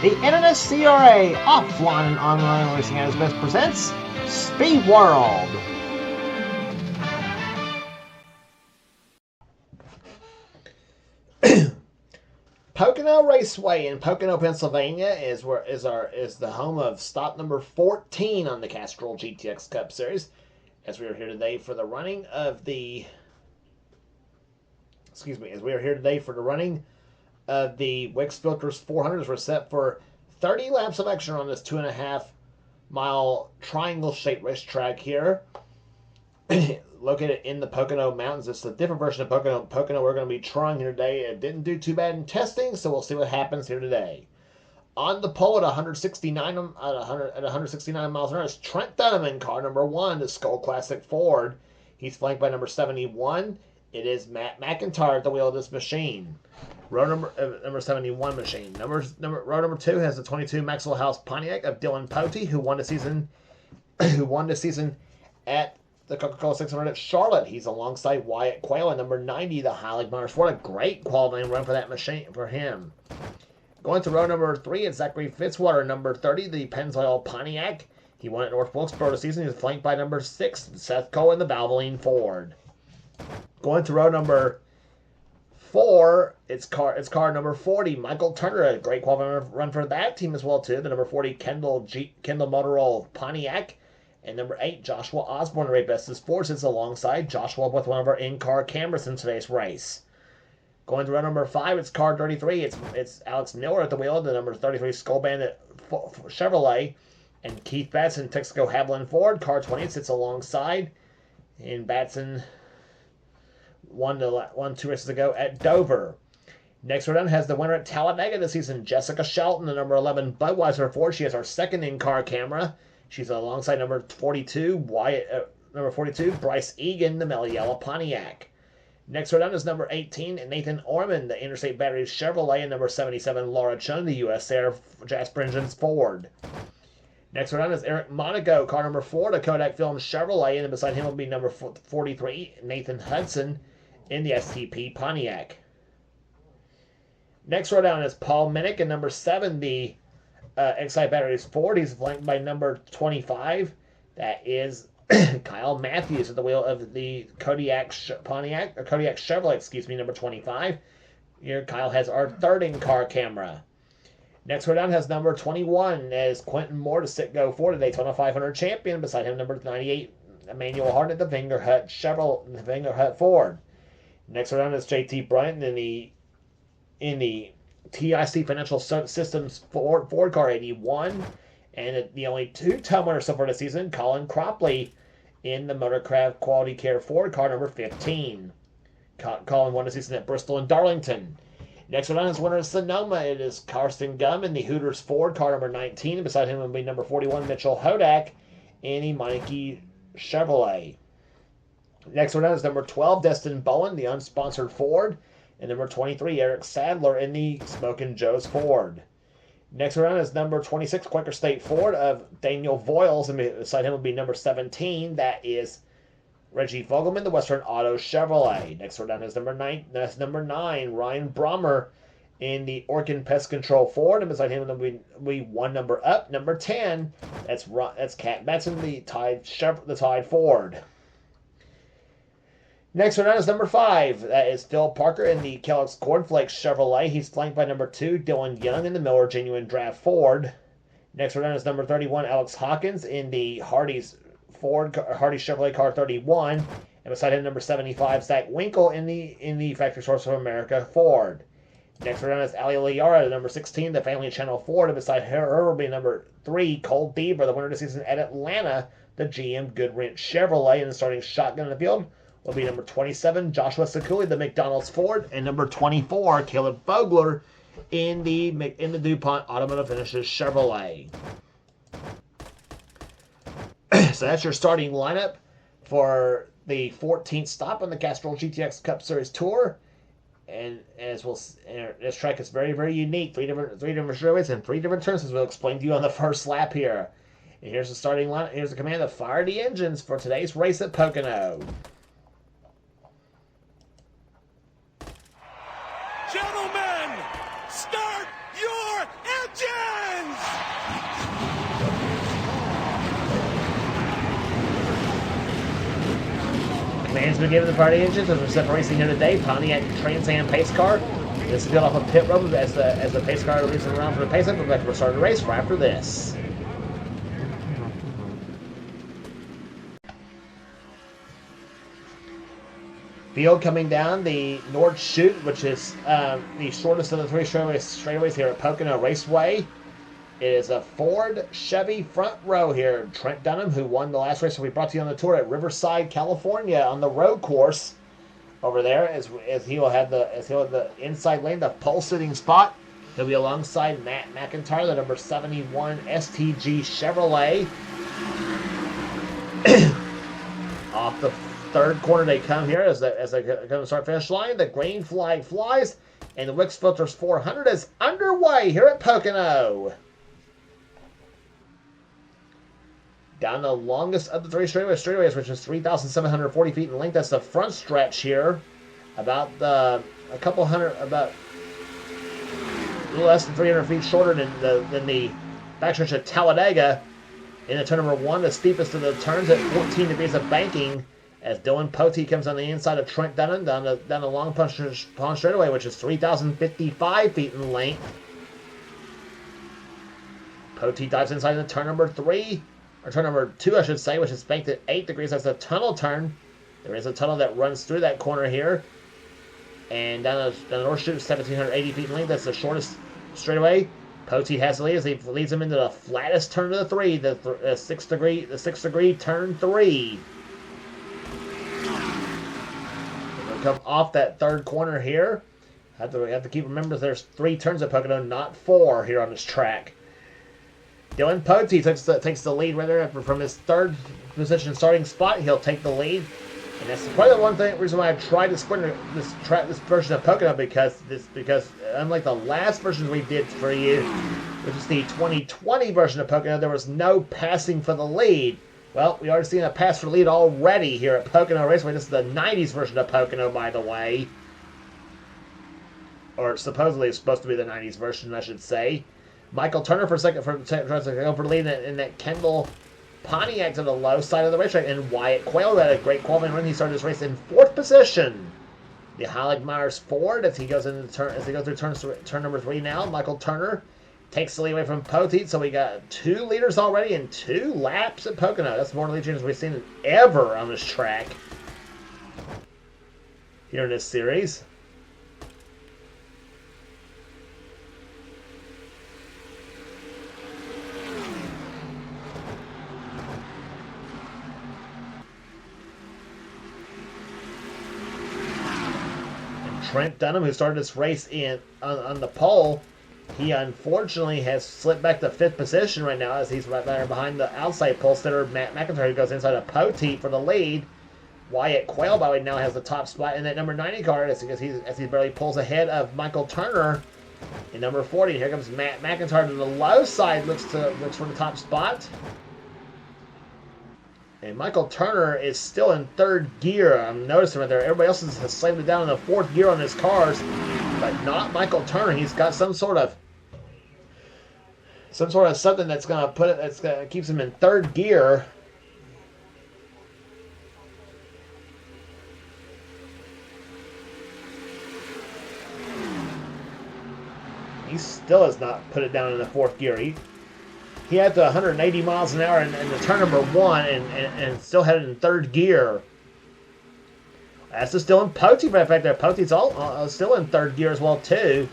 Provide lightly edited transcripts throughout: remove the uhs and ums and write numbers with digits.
The NNSCRA Offline and Online Racing at its best presents Speed World. Pocono Raceway in Pocono, Pennsylvania is the home of stop number 14 on the Castrol GTX Cup Series. As we are here today for the running of the Wix Filters 400s. We're set for 30 laps of action on this 2.5 mile triangle-shaped racetrack here, located in the Pocono Mountains. It's a different version of Pocono we're going to be trying here today. It didn't do too bad in testing, so we'll see what happens here today. On the pole at 169 miles an hour is Trent Dunham in car number 1, the Skull Classic Ford. He's flanked by number 71. It is Matt McIntyre at the wheel of this machine. Row number 71 machine. Row number 2 has the 22 Maxwell House Pontiac of Dylan Potey, who won the season at the Coca-Cola 600 at Charlotte. He's alongside Wyatt Quayle at number 90, the Highland Motorsport. A great qualifying run for that machine for him. Going to row number 3, it's Zachary Fitzwater, number 30, the Pennzoil Pontiac. He won at North Wilkesboro this season. He's flanked by number 6, Seth Cohen, the Valvoline Ford. Going to row number 4, it's car number 40, Michael Turner, a great qualifying run for that team as well too. The number 40 Kendall Motorola Pontiac, and number 8 Joshua Osborne, Ray Best's Sports, is alongside Joshua with one of our in-car cameras in today's race. Going to row number 5, it's car 33. It's Alex Miller at the wheel, the number 33 Skull Bandit Chevrolet, and Keith Batson, Texaco Haviland Ford. Car 20 sits alongside, and Batson won 2 races ago at Dover. Next row down has the winner at Talladega this season, Jessica Shelton, the number 11 Budweiser Ford. She has our second in-car camera. She's alongside number 42 Bryce Egan, the Meliella Pontiac. Next row down is number 18 Nathan Orman, the Interstate Batteries Chevrolet, and number 77 Laura Chung, the US Air Jasper Engines Ford. Next row down is Eric Monaco, car number 4, the Kodak Film Chevrolet, and beside him will be number 43 Nathan Hudson in the STP Pontiac. Next row down is Paul Minnick in number 7, the Excite Batteries Ford. He's flanked by number 25. That is Kyle Matthews at the wheel of the Kodiak Chevrolet, number 25. Here Kyle has our third in-car camera. Next row down has number 21 as Quentin Moore, the Citgo Ford, the Daytona 500 champion. Beside him, number 98 Emmanuel Hart at the Fingerhut Ford. Next row down is JT Bryant in the TIC Financial Systems Ford car 81. And the only 2-time winner so far this season, Colin Cropley in the Motorcraft Quality Care Ford car number 15. Colin won the season at Bristol and Darlington. Next one on is winner of Sonoma. It is Karsten Gum in the Hooters Ford car number 19. And beside him will be number 41 Mitchell Hodak in the Meineke Chevrolet. Next one on is number 12 Destin Bowen, the unsponsored Ford. And number 23 Eric Sadler in the Smokin' Joe's Ford. Next round is number 26, Quaker State Ford of Daniel Voiles, and beside him will be number 17. That is Reggie Vogelman, the Western Auto Chevrolet. Next round is number 9. That's number 9, Ryan Brommer in the Orkin Pest Control Ford, and beside him will be one number up, number 10. That's Cat Batson, the Tide Ford. Next one is number 5. That is Phil Parker in the Kellogg's Cornflakes Chevrolet. He's flanked by number 2, Dylan Young in the Miller Genuine Draft Ford. Next one is number 31, Alex Hawkins in the Hardy Chevrolet car 31. And beside him, number 75, Zach Winkle in the Factory Source of America Ford. Next one is Ali Liara, number 16, the Family Channel Ford. And beside her will be number 3, Cole Bieber, the winner of the season at Atlanta, the GM Goodwrench Chevrolet. And the starting shotgun in the field will be number 27, Joshua Sekuli, the McDonald's Ford, and number 24, Caleb Vogler in the DuPont Automotive Finishes Chevrolet. So that's your starting lineup for the 14th stop on the Castrol GTX Cup Series Tour. And this track is very, very unique. Three different straightways and 3 different turns, as we'll explain to you on the first lap here. And here's the starting lineup. Here's the command to fire the engines for today's race at Pocono. Gentlemen, start your engines! Commands been given the party engines as we're set for racing here today. Pontiac Trans Am pace car. This is good off a pit road as the pace car is racing around for the pace up. We're back to start the race right after this. Field coming down the North Chute, which is the shortest of the three straightaways here at Pocono Raceway. It is a Ford Chevy front row here. Trent Dunham, who won the last race that we brought to you on the tour at Riverside, California, on the road course over there, as he will have the inside lane, the pole sitting spot. He'll be alongside Matt McIntyre, the number 71 STG Chevrolet. Off the third corner they come here as they come to start finish line. The green flag flies, and the Wix Filters 400 is underway here at Pocono. Down the longest of the three straightaways, which is 3,740 feet in length. That's the front stretch here. About a little less than 300 feet shorter than the backstretch at Talladega. In the turn number 1, the steepest of the turns at 14 degrees of banking, as Dylan Pote comes on the inside of Trent Dunham down the Long Pond straightaway, which is 3,055 feet in length. Pote dives inside in the turn number 3. Or turn number 2, I should say, which is banked at 8 degrees. That's a tunnel turn. There is a tunnel that runs through that corner here. And down the North Chute, 1,780 feet in length. That's the shortest straightaway. Pote has the lead as he leads him into the flattest turn of the 3, the 6 degree turn 3. We'll come off that third corner here. We have to keep remembering there's 3 turns at Pocono, not 4 here on this track. Dylan Pote takes the lead right there from his third position starting spot. He'll take the lead, and that's probably the reason why I tried this version of Pocono, because unlike the last version we did for you, which is the 2020 version of Pocono, there was no passing for the lead. Well, we already seen a pass for the lead already here at Pocono Raceway. This is the 90s version of Pocono, by the way, or supposedly it's supposed to be the 90s version, I should say. Michael Turner for the lead in that Kendall Pontiac to the low side of the racetrack, and Wyatt Quayle had a great qualifying run. He started his race in 4th position. The Heilig Myers Ford as he goes through turn number 3 now. Michael Turner takes the lead away from Poteet, so we got 2 leaders already in 2 laps at Pocono. That's more lead changes we've seen ever on this track here in this series. Trent Dunham, who started this race on the pole, he unfortunately has slipped back to 5th position right now, as he's right there behind the outside pole sitter Matt McIntyre, who goes inside of Poteet for the lead. Wyatt Quayle, by the way, now has the top spot in that number 90 car as he barely pulls ahead of Michael Turner in number 40. Here comes Matt McIntyre to the low side, looks for the top spot. And Michael Turner is still in 3rd gear. I'm noticing right there. Everybody else has slammed it down in the 4th gear on his cars, but not Michael Turner. He's got some sort of something that's gonna keeps him in 3rd gear. He still has not put it down in the 4th gear. He had to 180 miles an hour in the turn number 1 and still had it in 3rd gear. That's still in Pote, but in fact, Pote's still in 3rd gear as well too.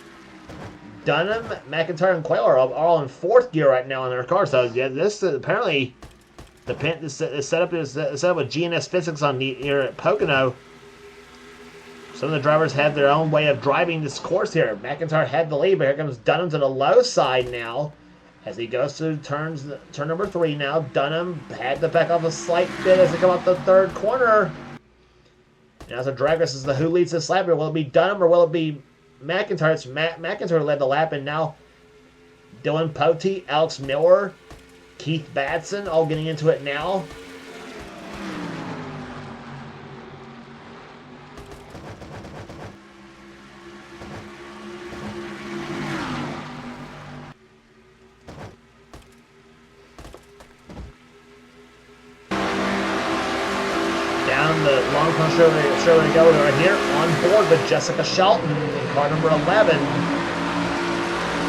Dunham, McIntyre, and Quayle are all in 4th gear right now in their car. So yeah, this apparently the setup is set up with GNS physics on here at Pocono. Some of the drivers have their own way of driving this course here. McIntyre had the lead, but here comes Dunham to the low side now. As he goes through turn number 3 now, Dunham had to back off a slight bit as they come up the 3rd corner. And as a drag race is who leads this lap here. Will it be Dunham or will it be McIntyre? It's McIntyre led the lap, and now Dylan Pote, Alex Miller, Keith Batson all getting into it now. sure where to go. We're right here on board with Jessica Shelton in car number 11.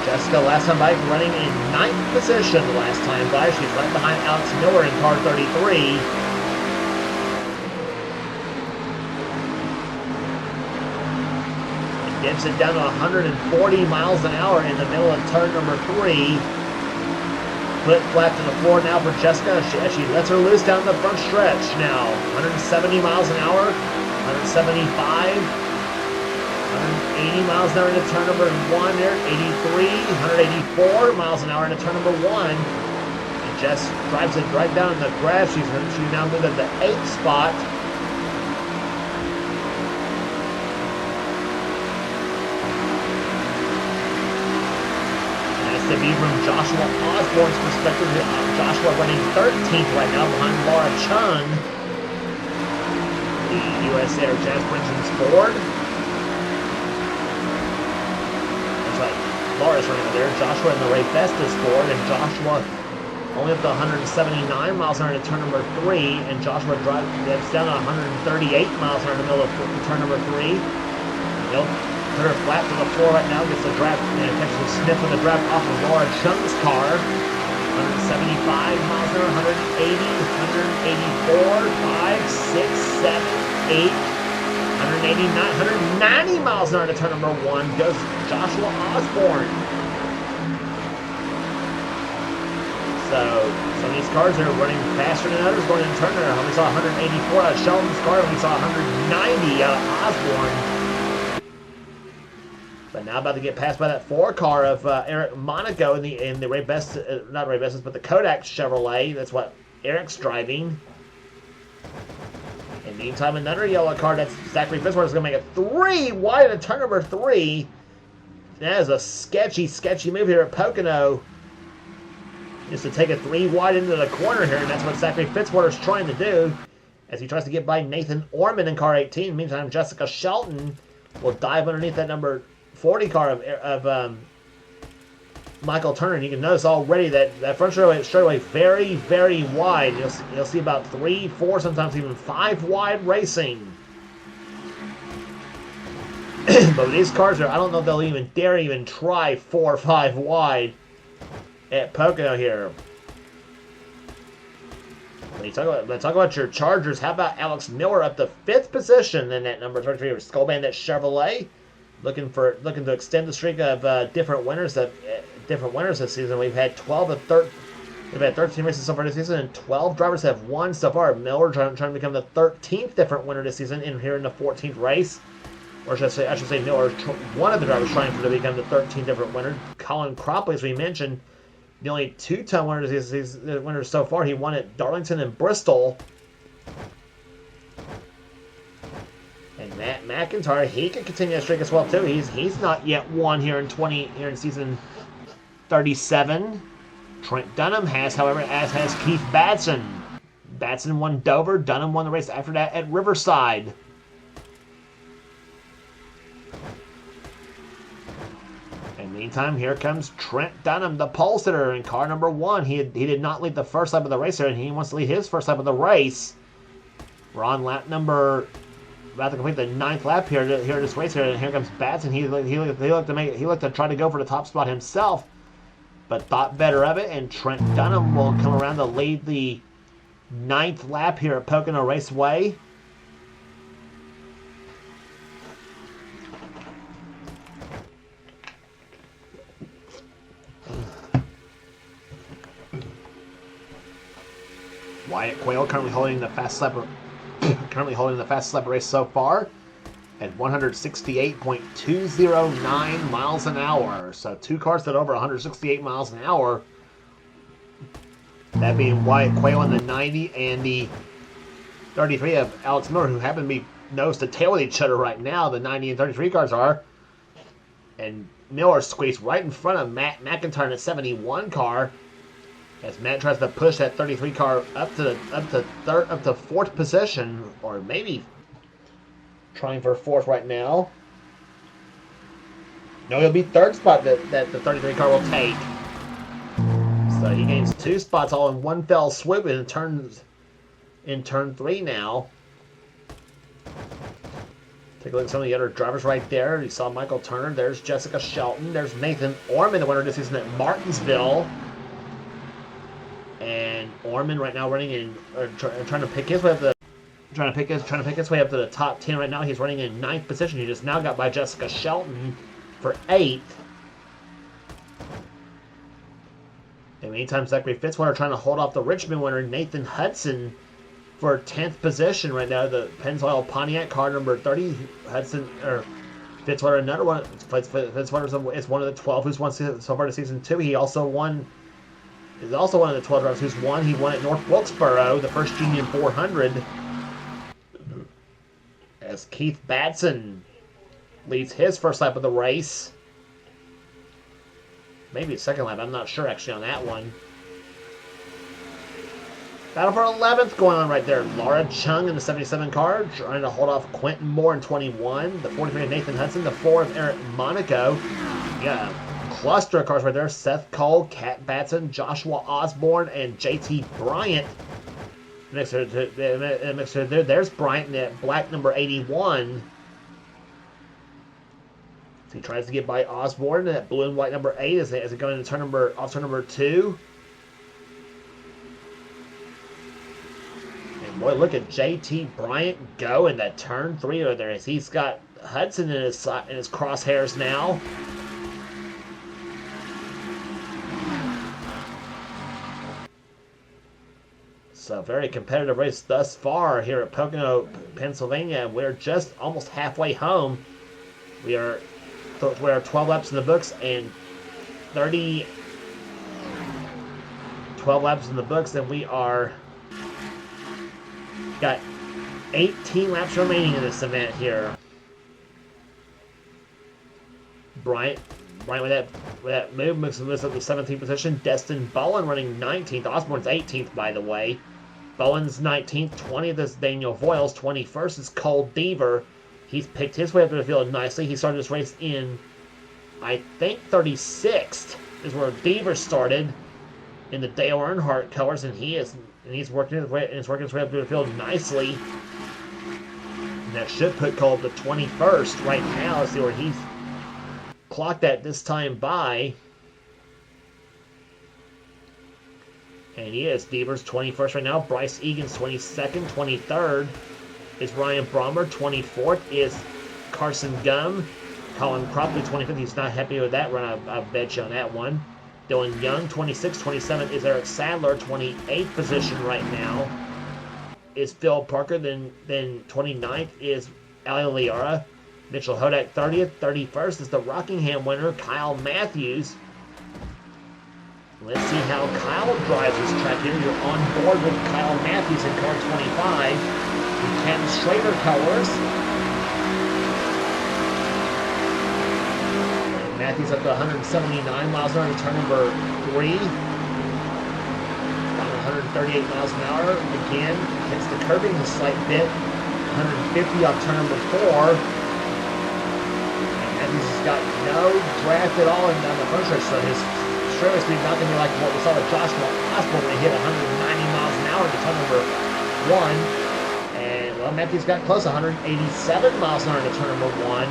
Jessica, last time by, running in 9th position last time by. She's right behind Alex Miller in car 33. And dips it down to 140 miles an hour in the middle of turn number 3. Flip flat to the floor now for Jessica as she lets her loose down the front stretch now. 170 miles an hour, 175, 180 miles an hour into turn number 1 there, 83, 184 miles an hour into turn number 1. And Jess drives it right down in the grass. She's now moved to the 8th spot. To be from Joshua Osborne's perspective, Joshua running 13th right now behind Laura Chun. The US Air Jazz Brinton's Ford. Looks like Laura's running there. Joshua in the Ray Festus Ford, and Joshua only up to 179 miles an hour into turn number 3, and Joshua drives down to 138 miles an hour in the middle of turn number 3. He'll put her flat to the floor right now, gets the draft, and catches a sniff of the draft off of Laura Chung's car. 175 miles an hour, 180, 184, 5, 6, 7, 8, 189, 190 miles an hour to turn number 1 goes Joshua Osborne. So some of these cars are running faster than others going into turn there. We saw 184 out of Sheldon's car, and we saw 190 out of Osborne. But now about to get passed by that 4 car of Eric Monaco in the Ray Best, not Ray Bestis, but the Kodak Chevrolet. That's what Eric's driving. In the meantime, another yellow car, that's Zachary Fitzwater, is going to make it 3 wide at turn number 3. That is a sketchy move here at Pocono. Just to take it 3 wide into the corner here, and that's what Zachary Fitzwater is trying to do as he tries to get by Nathan Orman in car 18. Meantime, Jessica Shelton will dive underneath that number 40 car of Michael Turner. And you can notice already that front straightaway very, very wide. You'll see about 3, 4, sometimes even 5 wide racing. But these cars I don't know if they'll even dare try 4 or 5 wide at Pocono here. When you talk about your Chargers, how about Alex Miller up to 5th position in that number 33 of Skull Bandit Chevrolet? Looking to extend the streak of different winners this season. We've had 13 races so far this season, and 12 drivers have won so far. Miller trying to become the 13th different winner this season here in the 14th race. Or I should say Miller, one of the drivers trying to become the 13th different winner. Colin Cropley, as we mentioned, the only 2-ton winner he's the winner so far. He won at Darlington and Bristol. And Matt McIntyre, he can continue that streak as well too. He's not yet won here in season 37. Trent Dunham has, however, as has Keith Batson. Batson won Dover. Dunham won the race after that at Riverside. And meantime, here comes Trent Dunham, the pole sitter in car number 1. He did not lead the first lap of the race here, and he wants to lead his first lap of the race. We're on lap number, about to complete the 9th lap here in this race here, and here comes Batson. He looked to try to go for the top spot himself, but thought better of it, and Trent Dunham will come around to lead the 9th lap here at Pocono Raceway. Wyatt Quayle currently holding the fastest lap race so far at 168.209 miles an hour. So 2 cars that are over 168 miles an hour. That being Wyatt Quayle in the 90 and the 33 of Alex Miller, who happen to be nose to tail with each other right now. The 90 and 33 cars are. And Miller squeezed right in front of Matt McIntyre in the 71 car, as Matt tries to push that 33 car up to 4th position, or maybe trying for 4th right now. No, he'll be 3rd spot that the 33 car will take. So he gains 2 spots all in one fell swoop in turn 3 now. Take a look at some of the other drivers right there. You saw Michael Turner. There's Jessica Shelton. There's Nathan Orman, the winner this season at Martinsville. And Orman right now running in, trying to pick his way up the, trying to pick his way up to the top 10 right now. He's running in 9th position. He just now got by Jessica Shelton for 8th. And meantime, Zachary Fitzwater trying to hold off the Richmond winner, Nathan Hudson, for 10th position right now. The Pennzoil Pontiac car number 30. Hudson, or Fitzwater, another one. Fitzwater is one of the 12 who's won so far this season, too. He also won, is also one of the 12 drivers who's won. He won at North Wilkesboro, the first Union 400. As Keith Batson leads his first lap of the race. Maybe a second lap. I'm not sure actually on that one. Battle for 11th going on right there. Laura Chung in the 77 car trying to hold off Quentin Moore in 21. The 43 of Nathan Hudson. The 4 of Eric Monaco. Yeah, cluster of cars right there. Seth Cole, Kat Batson, Joshua Osborne, and JT Bryant. Next to there's Bryant in that black number 81. He tries to get by Osborne in that blue and white number 8 as it goes into turn number 2. And boy, look at JT Bryant go in that turn 3 over there as he's got Hudson in his crosshairs now. So very competitive race thus far here at Pocono, Pennsylvania. We're just almost halfway home. We're 12 laps in the books and 12 laps in the books, and we are got 18 laps remaining in this event here. Bryant with that move moves up to 17th position. Destin Bowen running 19th. Osborne's 18th, by the way. Bowen's 19th. 20th is Daniel Voiles. 21st is Cole Deaver. He's picked his way up to the field nicely. He started this race in, I think, 36th is where Deaver started in the Dale Earnhardt colors, and he's working his way up to the field nicely. And that should put Cole to 21st right now. Let's see where he's clocked that this time by. And he is. Deaver's 21st right now. Bryce Egan's 22nd. 23rd is Ryan Brommer. 24th is Carson Gum. Colin Cropley, 25th. He's not happy with that run. I bet you on that one. Dylan Young, 26th. 27th is Eric Sadler. 28th position right now is Phil Parker. Then 29th is Ali Liara. Mitchell Hodak, 30th. 31st is the Rockingham winner, Kyle Matthews. Let's see how Kyle drives this track here. You're on board with Kyle Matthews in car 25. The Ken Schrader colors. And Matthews up to 179 miles an hour to turn number 3. Down to 138 miles an hour. Again, hits the curbing a slight bit. 150 off turn number 4. And Matthews has got no draft at all down the front stretch, so his straight speed not going to be like what we saw with Joshua Osborne when he hit 190 miles an hour to turn number 1. And, well, Matthews got close, 187 miles an hour to turn number 1.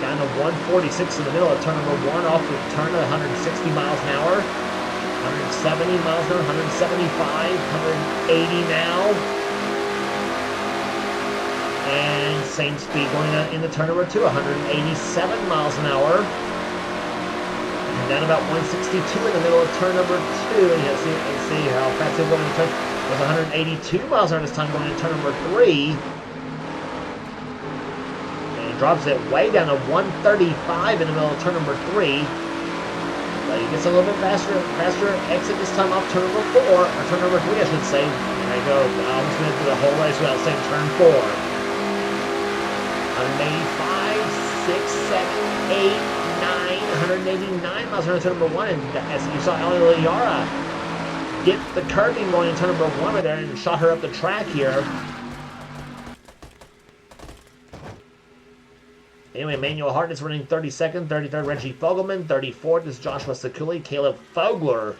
Down to 146 in the middle of turn number 1, off the turn at 160 miles an hour. 170 miles an hour, 175, 180 now. And same speed going into turn number 2, 187 miles an hour. And then about 162 in the middle of turn number 2. And you see how fast they're going to turn. It was 182 miles an hour this time going into turn number 3. And drops it way down to 135 in the middle of turn number 3. But he gets a little bit faster exit this time off turn number 4, or turn number 3 I should say. There you go. Almost went through the whole race without saying turn 4. 185, 6, 7, 8, 9, 189 miles an hour turn number 1, and as you saw Ali Liara get the curbing going in turn number 1 right there and shot her up the track here. Anyway, Emmanuel Hart is running 32nd, 33rd Reggie Fogelman, 34th is Joshua Sekuli, Caleb Fogler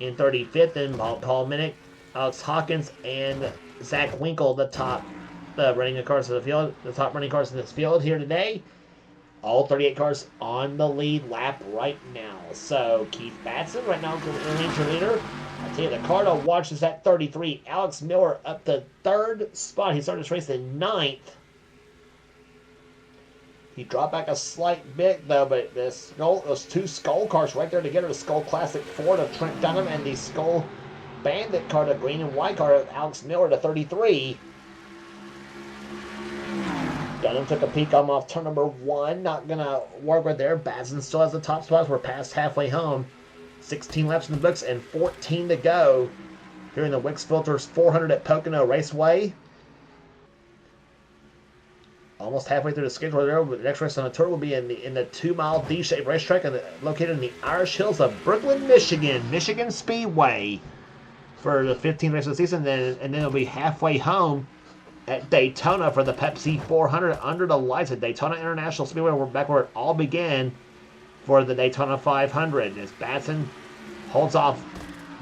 in 35th, and Paul Minnick, Alex Hawkins, and Zach Winkle, the top the running cars in the field, the top running cars in this field here today. All 38 cars on the lead lap right now. So Keith Batson right now remains your leader. I tell you, the car to watch is at 33. Alex Miller up to 3rd spot. He started this race in 9th. He dropped back a slight bit, though, but those 2 Skull cars right there together, the Skull Classic Ford of Trent Dunham and the Skull Bandit car, the green and white car of Alex Miller to 33. Dunham took a peek off turn number 1. Not going to work right there. Batson still has the top spots. We're past halfway home. 16 laps in the books and 14 to go here in the Wix Filters 400 at Pocono Raceway. Almost halfway through the schedule there. The next race on the tour will be in the 2-mile D-shaped racetrack located in the Irish Hills of Brooklyn, Michigan Speedway for the 15th race of the season. And then it'll be halfway home at Daytona for the Pepsi 400 under the lights at Daytona International Speedway. We're back where it all began for the Daytona 500. As Batson holds off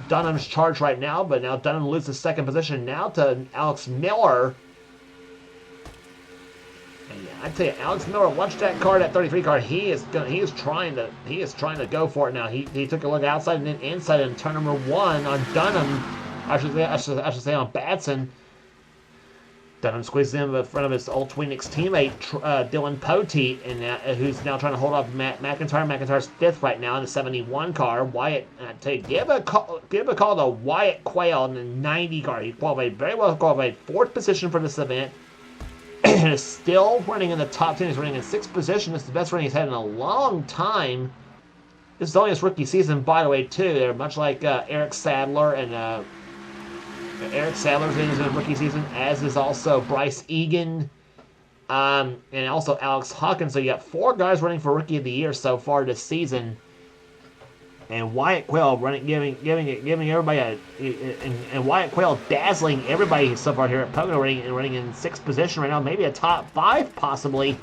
Dunham's charge right now, but now Dunham loses 2nd position now to Alex Miller. And I tell you, Alex Miller, watch that car, that 33 car. He is trying to go for it now. He took a look outside and then inside in turn number 1 on Dunham. I should say on Batson. Dunham squeezes in front of his old Twin Nix teammate, Dylan Poteet, and who's now trying to hold off Matt McIntyre. McIntyre's 5th right now in the 71 car. Wyatt, I tell you, give a call to Wyatt Quayle in the 90 car. He qualified very well, qualified 4th position for this event. And is still running in the top 10. He's running in 6th position. It's the best running he's had in a long time. This is only his rookie season, by the way, too. They're much like Eric Sadler and Eric Sadler's in his rookie season, as is also Bryce Egan, and also Alex Hawkins. So you got 4 guys running for Rookie of the Year so far this season, and Wyatt Quayle giving everybody and Wyatt Quayle dazzling everybody so far here at Pocono, running in 6th position right now, maybe a top 5 possibly,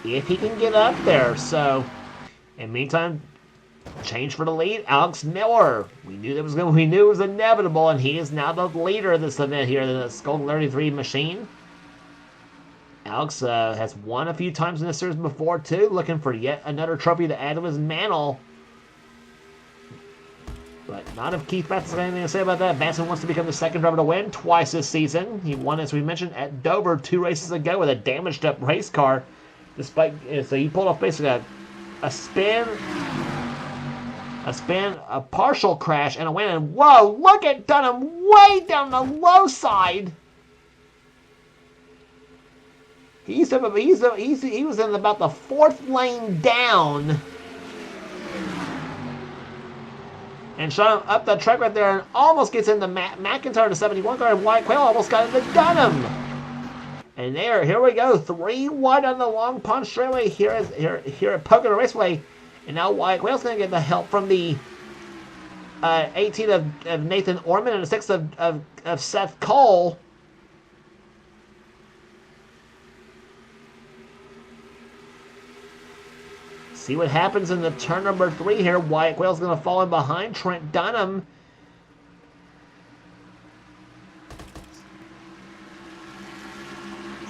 if he can get up there. So, in the meantime, change for the lead, Alex Miller. We knew it was inevitable, and he is now the leader of this event here in the Skull 33 machine. Alex has won a few times in this series before too, looking for yet another trophy to add to his mantle. But not if Keith Batson has anything to say about that. Batson wants to become the 2nd driver to win twice this season. He won, as we mentioned, at Dover 2 races ago with a damaged up race car. So he pulled off basically a spin, a partial crash, and a win. And whoa, look at Dunham way down the low side. He was in about the 4th lane down. And shot him up the track right there and almost gets into McIntyre, the 71 car, and Wyatt Quayle almost got into Dunham. And here we go, 3 wide on the Long Pond straightaway here at Pocono Raceway. And now Wyatt Quayle's going to get the help from the 18 of Nathan Orman and the 6 of Seth Cole. See what happens in the turn number 3 here. Wyatt Quayle's going to fall in behind Trent Dunham.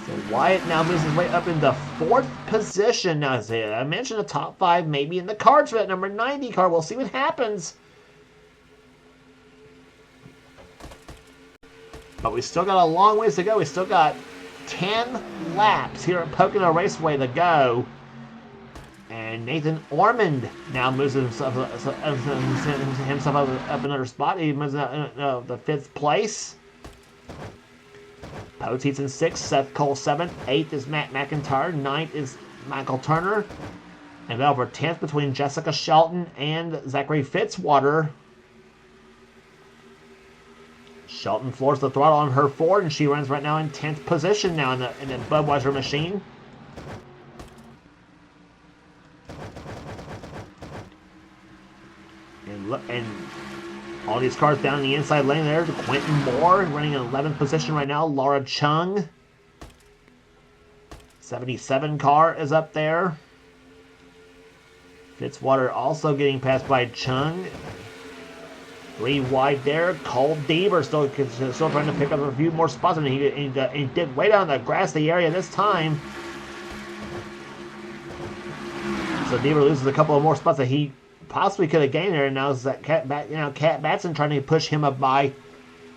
So Wyatt now moves his way up into 4th position. Now, as I mentioned, the top 5 maybe in the cards for that number 90 car. We'll see what happens. But we still got a long ways to go. We still got 10 laps here at Pocono Raceway to go. And Nathan Ormond now moves himself up another spot. He moves up the 5th place. Poteet's in 6th, Seth Cole 7th, 8th is Matt McIntyre, 9th is Michael Turner, and over 10th between Jessica Shelton and Zachary Fitzwater. Shelton floors the throttle on her Ford, and she runs right now in 10th position now in the Budweiser machine. And all these cars down in the inside lane there. Quentin Moore running in 11th position right now. Laura Chung. 77 car is up there. Fitzwater also getting passed by Chung. 3 wide there. Cole Deaver still trying to pick up a few more spots, and he did way down the grassy area this time. So Deaver loses a couple of more spots that he possibly could have gained there, and now is that Cat Batson trying to push him up by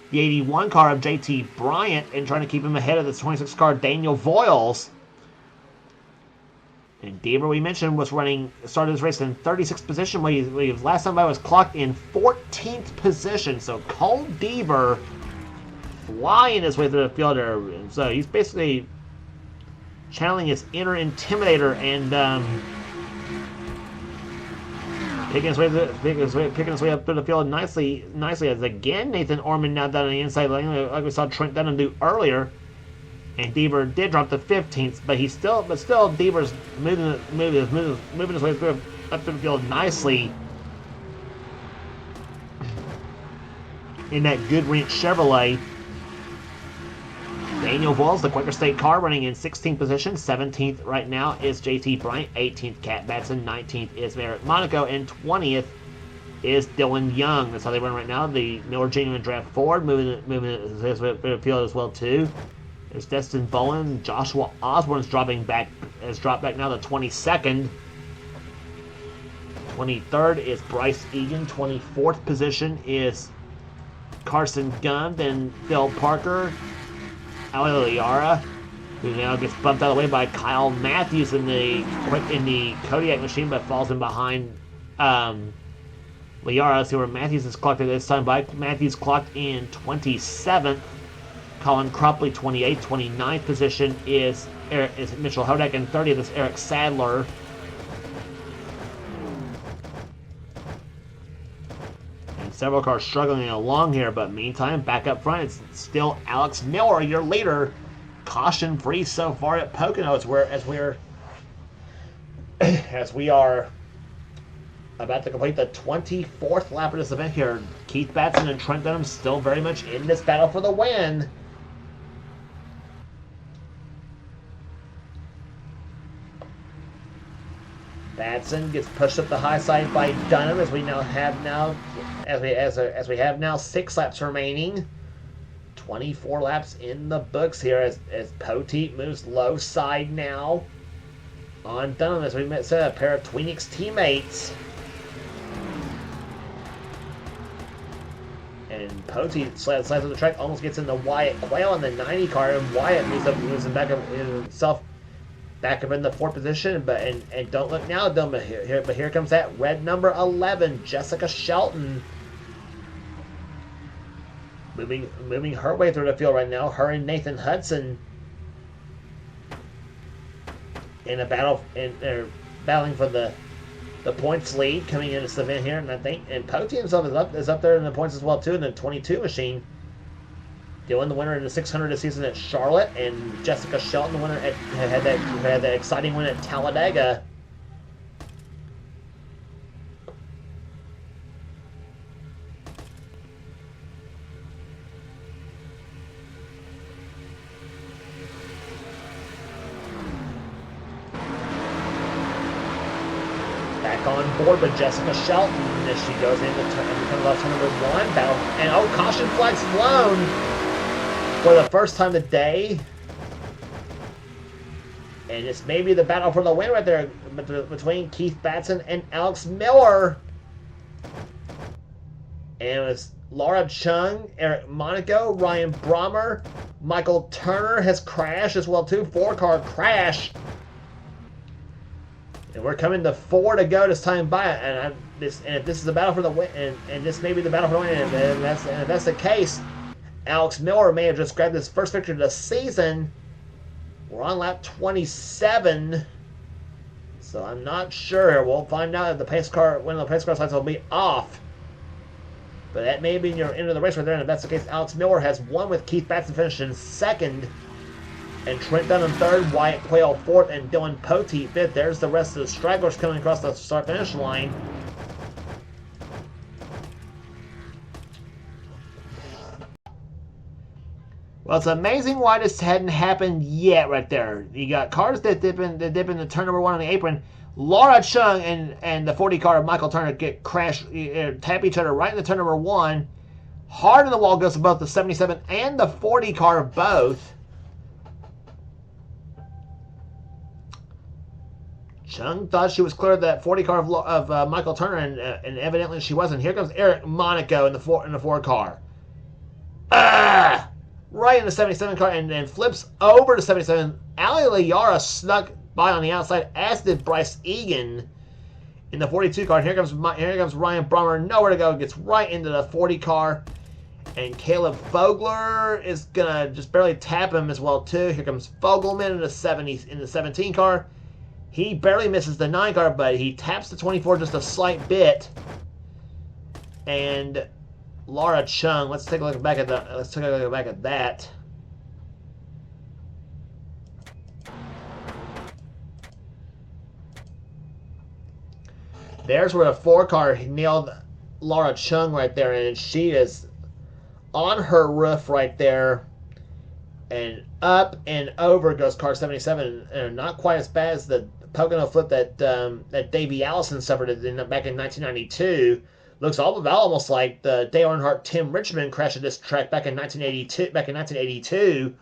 the 81 car of JT Bryant and trying to keep him ahead of the 26 car Daniel Voiles. And Deaver, we mentioned, started this race in 36th position. Last time I was clocked in 14th position. So Cole Deaver flying his way through the field there. So he's basically channeling his inner intimidator and picking his way up through the field nicely as again Nathan Orman now down on the inside lane like we saw Trent Dunham do earlier. And Deaver did drop to 15th, but still Deaver's moving his way up through the field nicely in that Goodwrench Chevrolet. Daniel Voiles, the Quaker State car, running in 16th position. 17th right now is JT Bryant. 18th, Cat Batson. 19th is Merritt Monaco. And 20th is Dylan Young. That's how they run right now. The Miller Genuine Draft Ford moving his way through the field as well, too. There's Destin Bowen. Joshua Osborne's dropped back now to 22nd. 23rd is Bryce Egan. 24th position is Carson Gunn. Then Phil Parker. Ali Liara, who now gets bumped out of the way by Kyle Matthews in the Kodiak machine, but falls in behind Liara. See where Matthews is clocked at this time by. Matthews clocked in 27th. Colin Cropley, 28th. 29th position is Mitchell Hodak, and 30th is Eric Sadler. And several cars struggling along here, but meantime, back up front, it's still Alex Miller, your leader. Caution free so far at Pocono as we are about to complete the 24th lap of this event here. Keith Batson and Trent Dunham still very much in this battle for the win. Batson gets pushed up the high side by Dunham as we have now 6 laps remaining. 24 laps in the books here as Poteet moves low side now on Dunham as we said, a pair of Tweenix teammates. And Poteet slides on the track, almost gets into Wyatt Quayle in the 90 car, and Wyatt moves him back up himself back up in the 4th position, and don't look now, but here comes that red number 11, Jessica Shelton, moving her way through the field right now. Her and Nathan Hudson in a battle, and they're battling for the points lead coming into this event here, and Poteet himself is up there in the points as well too in the 22 machine. Dylan, the winner in the 600 this season at Charlotte, and Jessica Shelton, the winner had that exciting win at Talladega. Back on board with Jessica Shelton as she goes into becomes off turn number 1. Battle, and caution flags flown for the first time today. And it's maybe the battle for the win right there between Keith Batson and Alex Miller. And it was Laura Chung, Eric Monaco, Ryan Brommer, Michael Turner has crashed as well too. 4-car crash. And we're coming to 4 to go this time by, and if this is the battle for the win, and this may be the battle for the win, and if that's the case, Alex Miller may have just grabbed his first victory of the season. We're on lap 27, so I'm not sure. We'll find out if when the pace car lights will be off. But that may be your end of the race right there, and if that's the case, Alex Miller has won with Keith Batson finishing 2nd. And Trent Dunham 3rd, Wyatt Quayle 4th, and Dylan Poteet 5th. There's the rest of the stragglers coming across the start-finish line. Well, it's amazing why this hadn't happened yet right there. You got cars that dip into turn number 1 on the apron. Laura Chung and the 40 car of Michael Turner get crashed, tap each other right in the turn number 1. Hard in the wall goes to both the 77 and the 40 car of both. Chung thought she was clear of that 40 car of Michael Turner, and evidently she wasn't. Here comes Eric Monaco in the 4 car. Right in the 77 car, and then flips over to 77. Ali Liara snuck by on the outside, as did Bryce Egan in the 42 car. And here comes Ryan Brummer, nowhere to go, gets right into the 40 car. And Caleb Fogler is gonna just barely tap him as well too. Here comes Fogelman in the 17 car. He barely misses the 9 car, but he taps the 24 just a slight bit. And Laura Chung, let's take a look back at that. There's where the 4 car nailed Laura Chung right there, and she is on her roof right there, and up and over goes car 77, and not quite as bad as the Pocono flip that Davey Allison suffered back in 1992. Looks almost like the Dale Earnhardt Tim Richmond crash at this track back in 1982,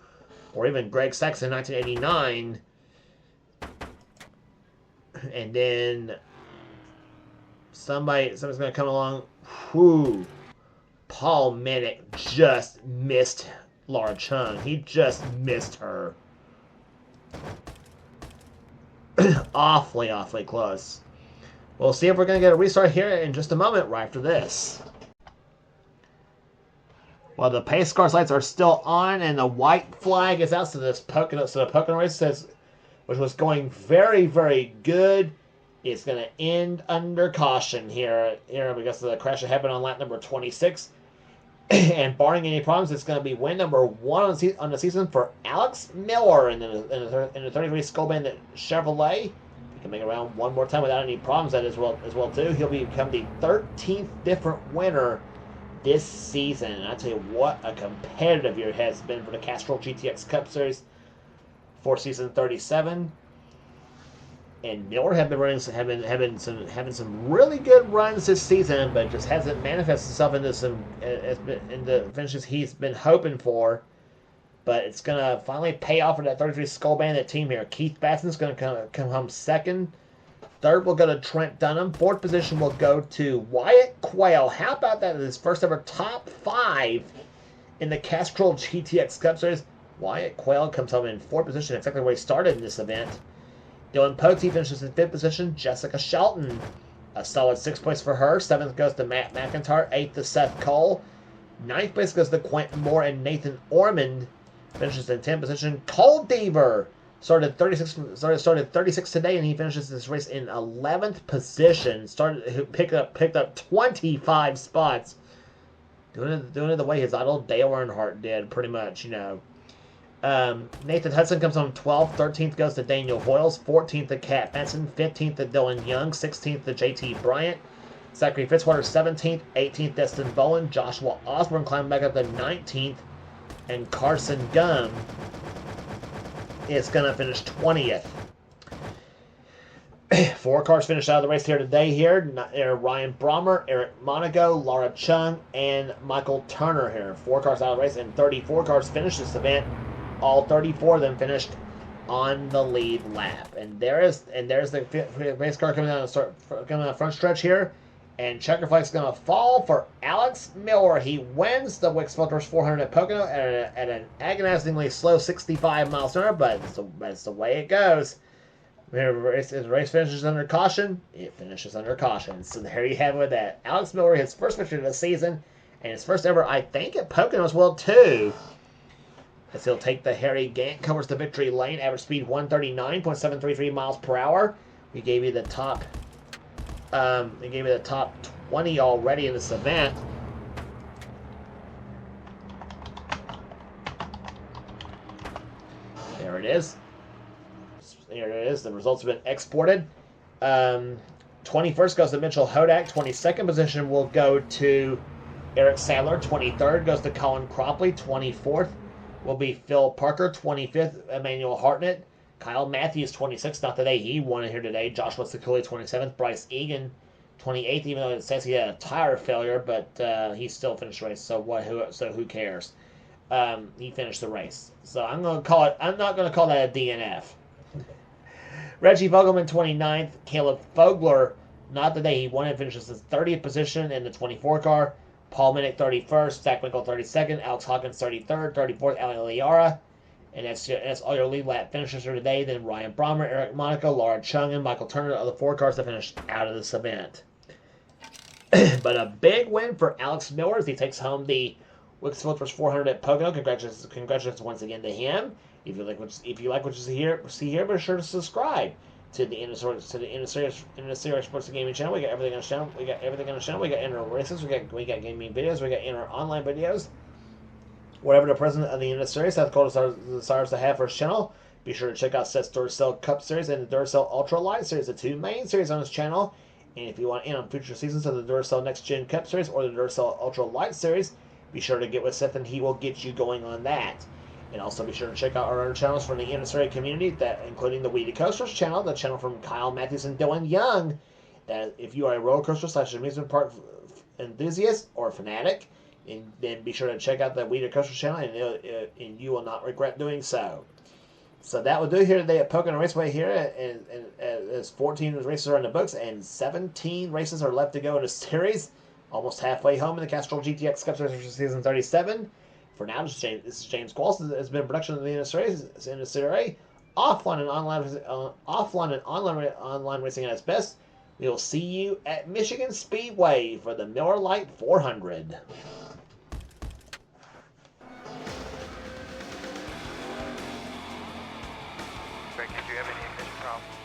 or even Greg Sachs in 1989. And then somebody's going to come along. Whoo! Paul Minnick just missed Laura Chung. He just missed her. Awfully close. We'll see if we're going to get a restart here in just a moment right after this. Well, the pace car lights are still on and the white flag is out, so the Pocono race says, which was going very, very good, it's going to end under caution here because of the crash that happened on lap number 26. And barring any problems, it's going to be win number 1 on the season for Alex Miller in the 33 Skull Bandit Chevrolet. He can make it around one more time without any problems as well too. He'll become the 13th different winner this season. And I tell you what, a competitive year it has been for the Castrol GTX Cup Series for season 37. And Miller have been having some really good runs this season, but just hasn't manifested itself into the finishes he's been hoping for. But it's gonna finally pay off for that 33 Skull Bandit team here. Keith Batson's gonna come home second. Third will go to Trent Dunham. Fourth position will go to Wyatt Quayle. How about that? His first ever top 5 in the Castrol GTX Cup Series. Wyatt Quayle comes home in 4th position, exactly where he started in this event. Dylan Potey finishes in 5th position. Jessica Shelton, a solid 6 points for her. 7th goes to Matt McIntyre. 8th to Seth Cole. 9th place goes to Quentin Moore, and Nathan Ormond finishes in 10th position. Cole Deaver started 36 today, and he finishes this race in 11th position. Picked up 25 spots. Doing it the way his idol Dale Earnhardt did, pretty much, Nathan Hudson comes home 12th. 13th goes to Daniel Hoyles. 14th to Kat Benson. 15th to Dylan Young. 16th to JT Bryant. Zachary Fitzwater 17th. 18th Destin Bowen. Joshua Osborne climbing back up to 19th. And Carson Gum is going to finish 20th. 4 cars finished out of the race here today. Ryan Brommer, Eric Monaco, Laura Chung, and Michael Turner here. 4 cars out of the race, and 34 cars finished this event. All 34 of them finished on the lead lap. And there's the race car coming down the front stretch here. And checker flag's going to fall for Alex Miller. He wins the Wix Filters 400 at Pocono at an agonizingly slow 65 miles an hour, but that's the way it goes. If the race finishes under caution, it finishes under caution. So there you have it with that. Alex Miller, his first victory of the season, and his first ever, I think, at Pocono as well, too. As he'll take the Harry Gant, covers the victory lane, average speed 139.733 miles per hour. We gave you the top 20 already in this event. There it is. There it is. The results have been exported. 21st goes to Mitchell Hodak. 22nd position will go to Eric Sadler. 23rd goes to Colin Cropley. 24th will be Phil Parker, 25th, Emmanuel Hartnett, Kyle Matthews, 26th, not today, he won here today, Joshua Sekuli, 27th, Bryce Egan, 28th, even though it says he had a tire failure, but he still finished the race, so who cares? He finished the race. So I'm not going to call that a DNF. Reggie Vogelman, 29th, Caleb Fogler, not today, he won and finishes his 30th position in the 24 car, Paul Minnick, 31st, Zach Winkle, 32nd, Alex Hawkins, 33rd, 34th, Ali Liara. And that's all your lead lap finishers for today. Then Ryan Brommer, Eric Monaco, Laura Chung, and Michael Turner are the 4 cars that finished out of this event. But a big win for Alex Miller as he takes home the Wix Filters 400 at Pocono. Congratulations once again to him. If you like what you see here, be sure to subscribe to the NNSCRA Sports Gaming channel. We got everything on the channel. We got inner races. We got gaming videos. We got inner online videos. Whatever the president of the NNSCRA South Dakota desires to have for his channel, be sure to check out Seth's Duracell Cup Series and the Duracell Ultra Light Series, the 2 main series on his channel. And if you want in on future seasons of the Duracell Next Gen Cup Series or the Duracell Ultra Light Series, be sure to get with Seth and he will get you going on that. And also be sure to check out our other channels from the NNSCRA community, including the Weedy Coasters channel, the channel from Kyle Matthews and Dylan Young. That if you are a roller coaster / amusement park enthusiast or fanatic, and then be sure to check out the Weeder Coaster channel, and you will not regret doing so. So that will do it here today at Pocono Raceway here, and as 14 races are in the books, and 17 races are left to go in the series. Almost halfway home in the Castrol GTX Cup Series for Season 37. For now, this is James Qualls. This has been a production of the NNSCRA, offline and online racing at its best. We will see you at Michigan Speedway for the Miller Lite 400. Greg, did you have any ignition problems?